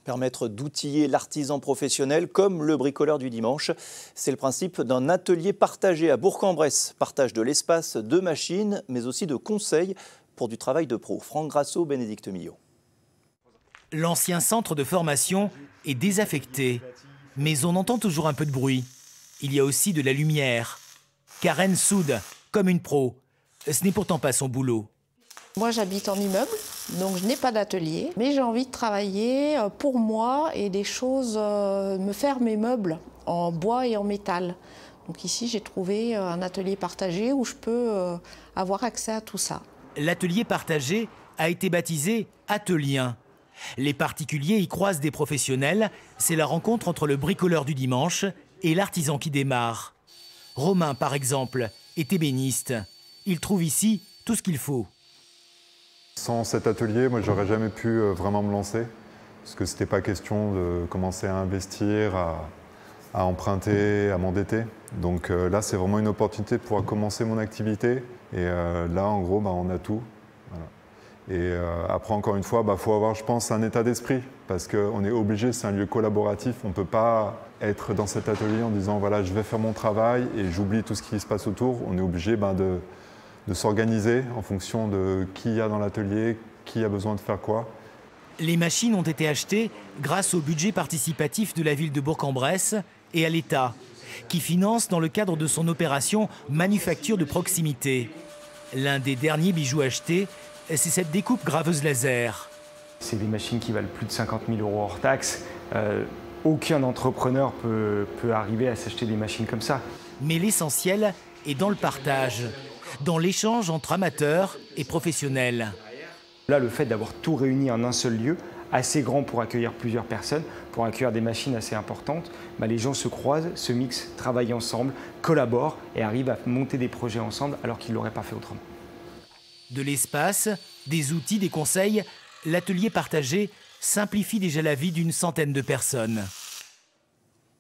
Permettre d'outiller l'artisan professionnel comme le bricoleur du dimanche. C'est le principe d'un atelier partagé à Bourg-en-Bresse. Partage de l'espace, de machines, mais aussi de conseils pour du travail de pro. Franck Grasso, Bénédicte Millot. L'ancien centre de formation est désaffecté, mais on entend toujours un peu de bruit. Il y a aussi de la lumière. Karen soude, comme une pro. Ce n'est pourtant pas son boulot. Moi, j'habite en immeuble, donc je n'ai pas d'atelier, mais j'ai envie de travailler pour moi et des choses, me faire mes meubles en bois et en métal. Donc ici, j'ai trouvé un atelier partagé où je peux avoir accès à tout ça. L'atelier partagé a été baptisé Atelien. Les particuliers y croisent des professionnels. C'est la rencontre entre le bricoleur du dimanche et l'artisan qui démarre. Romain, par exemple, est ébéniste. Il trouve ici tout ce qu'il faut. Sans cet atelier, moi, j'aurais jamais pu vraiment me lancer, parce que c'était pas question de commencer à investir, à emprunter, à m'endetter. Donc là, c'est vraiment une opportunité de pouvoir commencer mon activité. Et là, en gros, on a tout. Voilà. Et après, encore une fois, faut avoir, je pense, un état d'esprit, parce qu'on est obligé, c'est un lieu collaboratif. On ne peut pas être dans cet atelier en disant, voilà, je vais faire mon travail et j'oublie tout ce qui se passe autour. On est obligé de s'organiser en fonction de qui il y a dans l'atelier, qui a besoin de faire quoi. Les machines ont été achetées grâce au budget participatif de la ville de Bourg-en-Bresse et à l'État, qui finance dans le cadre de son opération Manufacture de proximité. L'un des derniers bijoux achetés, c'est cette découpe graveuse laser. C'est des machines qui valent plus de 50 000 € hors taxe. Aucun entrepreneur peut arriver à s'acheter des machines comme ça. Mais l'essentiel est dans le partage, dans l'échange entre amateurs et professionnels. Là, le fait d'avoir tout réuni en un seul lieu, assez grand pour accueillir plusieurs personnes, pour accueillir des machines assez importantes, les gens se croisent, se mixent, travaillent ensemble, collaborent et arrivent à monter des projets ensemble alors qu'ils ne l'auraient pas fait autrement. De l'espace, des outils, des conseils, l'atelier partagé simplifie déjà la vie d'une centaine de personnes.